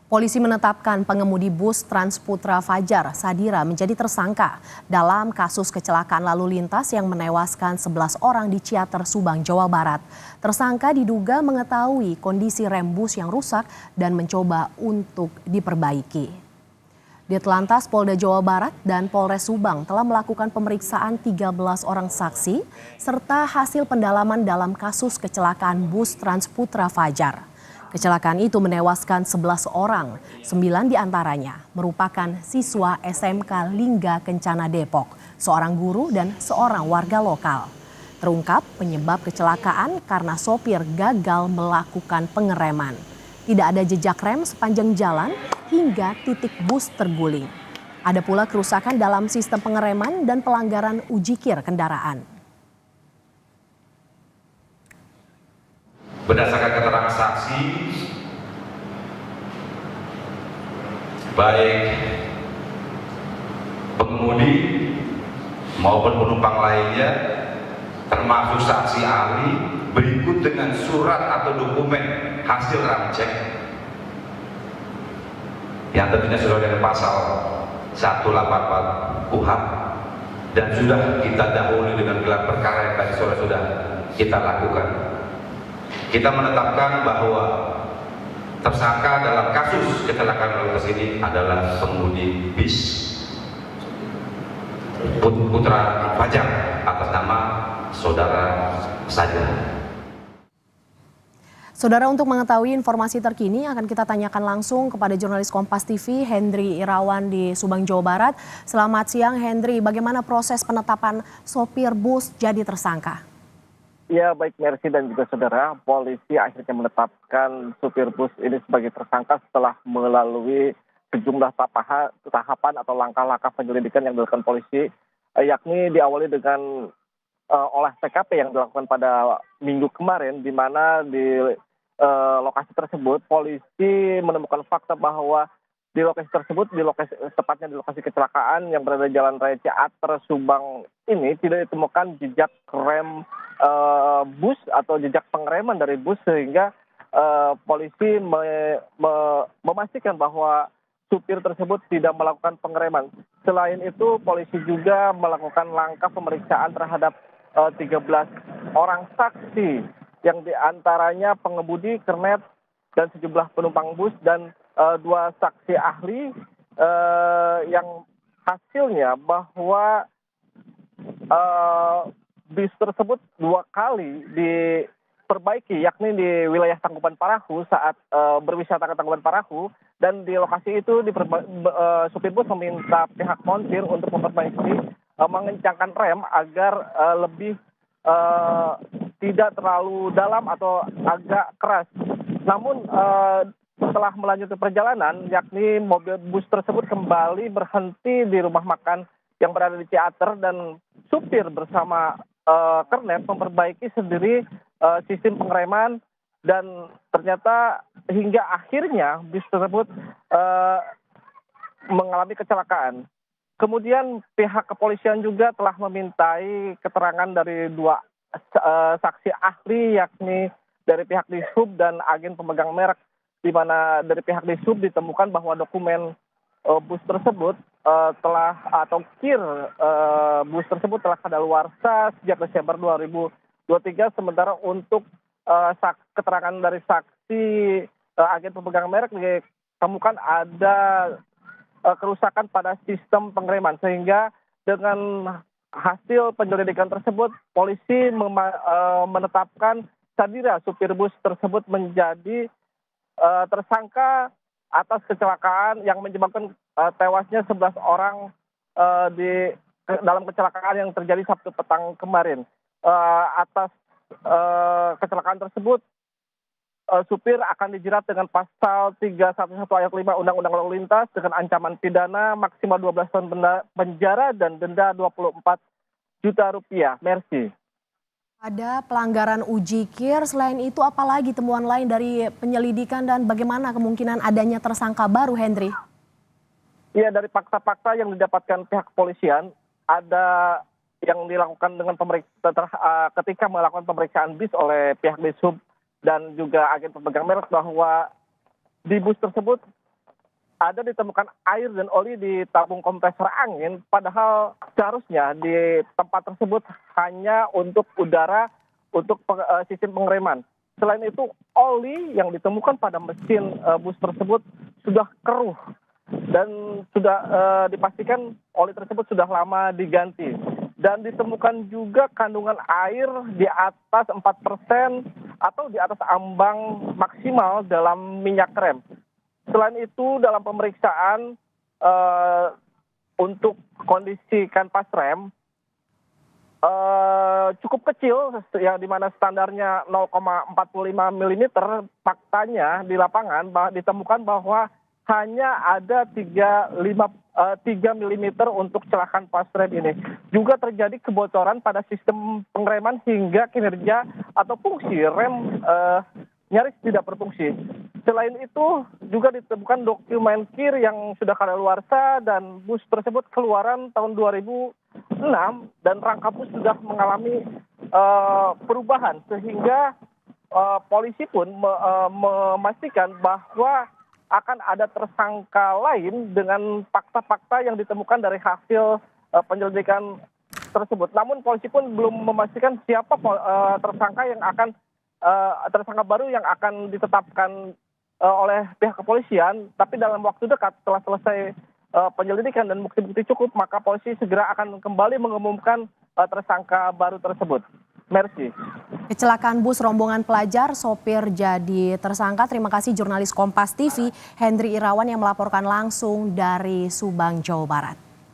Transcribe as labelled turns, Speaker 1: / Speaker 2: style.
Speaker 1: Polisi menetapkan pengemudi bus Transputra Fajar Sadira menjadi tersangka dalam kasus kecelakaan lalu lintas yang menewaskan 11 orang di Ciater, Subang, Jawa Barat. Tersangka diduga mengetahui kondisi rem bus yang rusak dan mencoba untuk diperbaiki. Ditlantas Polda Jawa Barat dan Polres Subang telah melakukan pemeriksaan 13 orang saksi serta hasil pendalaman dalam kasus kecelakaan bus Transputra Fajar. Kecelakaan itu menewaskan 11 orang, 9 diantaranya merupakan siswa SMK Lingga Kencana Depok, seorang guru dan seorang warga lokal. Terungkap penyebab kecelakaan karena sopir gagal melakukan pengereman. Tidak ada jejak rem sepanjang jalan hingga titik bus terguling. Ada pula kerusakan dalam sistem pengereman dan pelanggaran ujikir kendaraan.
Speaker 2: Berdasarkan keterangan saksi, baik pengemudi maupun penumpang lainnya, termasuk saksi ahli, berikut dengan surat atau dokumen hasil ramcek yang tentunya sudah dari pasal 184 KUHP dan sudah kita dahului dengan gelar perkara yang tadi sore sudah kita lakukan. Kita menetapkan bahwa tersangka dalam kasus kecelakaan lalu lintas ini adalah pengemudi bis Putra Fajar atas nama saudara Sadira.
Speaker 1: Saudara, untuk mengetahui informasi terkini akan kita tanyakan langsung kepada jurnalis Kompas TV Hendry Irawan di Subang, Jawa Barat. Selamat siang Hendry, bagaimana proses penetapan sopir bus jadi tersangka?
Speaker 3: Ya, baik Mercy dan juga saudara, polisi akhirnya menetapkan supir bus ini sebagai tersangka setelah melalui sejumlah tahapan atau langkah-langkah penyelidikan yang dilakukan polisi, yakni diawali dengan olah TKP yang dilakukan pada minggu kemarin, di mana di lokasi tersebut polisi menemukan fakta bahwa di lokasi tersebut, tepatnya di lokasi kecelakaan yang berada di Jalan Raya Ciater, Subang ini tidak ditemukan jejak rem bus atau jejak pengereman dari bus, sehingga polisi memastikan bahwa supir tersebut tidak melakukan pengereman. Selain itu, polisi juga melakukan langkah pemeriksaan terhadap 13 orang saksi yang diantaranya pengemudi, kernet, dan sejumlah penumpang bus, dan 2 saksi ahli yang hasilnya bahwa bis tersebut 2 kali diperbaiki, yakni di wilayah Tangkuban Parahu saat berwisata ke Tangkuban Parahu, dan di lokasi itu supir bus meminta pihak montir untuk memperbaiki, mengencangkan rem agar lebih tidak terlalu dalam atau agak keras. Namun setelah melanjutkan perjalanan, yakni mobil bus tersebut kembali berhenti di rumah makan yang berada di Ciater, dan supir bersama kernet memperbaiki sendiri sistem pengereman, dan ternyata hingga akhirnya bis tersebut mengalami kecelakaan. Kemudian pihak kepolisian juga telah memintai keterangan dari 2 saksi ahli, yakni dari pihak Dishub dan agen pemegang merek, di mana dari pihak Dishub ditemukan bahwa dokumen bus tersebut bus tersebut telah kadaluarsa sejak Desember 2023, sementara untuk keterangan dari saksi agen pemegang merek ditemukan ada kerusakan pada sistem pengereman, sehingga dengan hasil penyelidikan tersebut polisi menetapkan Sadira, supir bus tersebut, menjadi tersangka atas kecelakaan yang menyebabkan tewasnya 11 orang dalam kecelakaan yang terjadi Sabtu petang kemarin. Atas kecelakaan tersebut, supir akan dijerat dengan pasal 311 ayat 5 Undang-Undang Lalu Lintas dengan ancaman pidana maksimal 12 tahun penjara dan denda Rp24 juta. Mercy.
Speaker 1: Ada pelanggaran ujikir, selain itu apalagi temuan lain dari penyelidikan dan bagaimana kemungkinan adanya tersangka baru, Hendry?
Speaker 3: Iya, dari fakta-fakta yang didapatkan pihak kepolisian, ada yang dilakukan dengan ketika melakukan pemeriksaan bis oleh pihak Dishub dan juga agen pemegang merek, bahwa di bus tersebut ada ditemukan air dan oli di tabung kompresor angin, padahal seharusnya di tempat tersebut hanya untuk udara, untuk sistem pengereman. Selain itu, oli yang ditemukan pada mesin bus tersebut sudah keruh dan sudah dipastikan oli tersebut sudah lama diganti. Dan ditemukan juga kandungan air di atas 4% atau di atas ambang maksimal dalam minyak rem. Selain itu, dalam pemeriksaan untuk kondisi kanvas rem cukup kecil, yang dimana standarnya 0,45 mm, faktanya di lapangan ditemukan bahwa hanya ada 3 mm untuk celakan pas rem ini. Juga terjadi kebocoran pada sistem pengereman hingga kinerja atau fungsi rem nyaris tidak berfungsi. Selain itu juga ditemukan dokumen KIR yang sudah kadaluarsa dan bus tersebut keluaran tahun 2006 dan rangka bus sudah mengalami perubahan sehingga polisi pun memastikan bahwa akan ada tersangka lain dengan fakta-fakta yang ditemukan dari hasil penyelidikan tersebut. Namun polisi pun belum memastikan siapa tersangka baru yang akan ditetapkan oleh pihak kepolisian. Tapi dalam waktu dekat setelah selesai penyelidikan dan bukti-bukti cukup, maka polisi segera akan kembali mengumumkan tersangka baru tersebut. Mercy.
Speaker 1: Kecelakaan bus rombongan pelajar, sopir jadi tersangka. Terima kasih jurnalis Kompas TV Hendri Irawan yang melaporkan langsung dari Subang, Jawa Barat.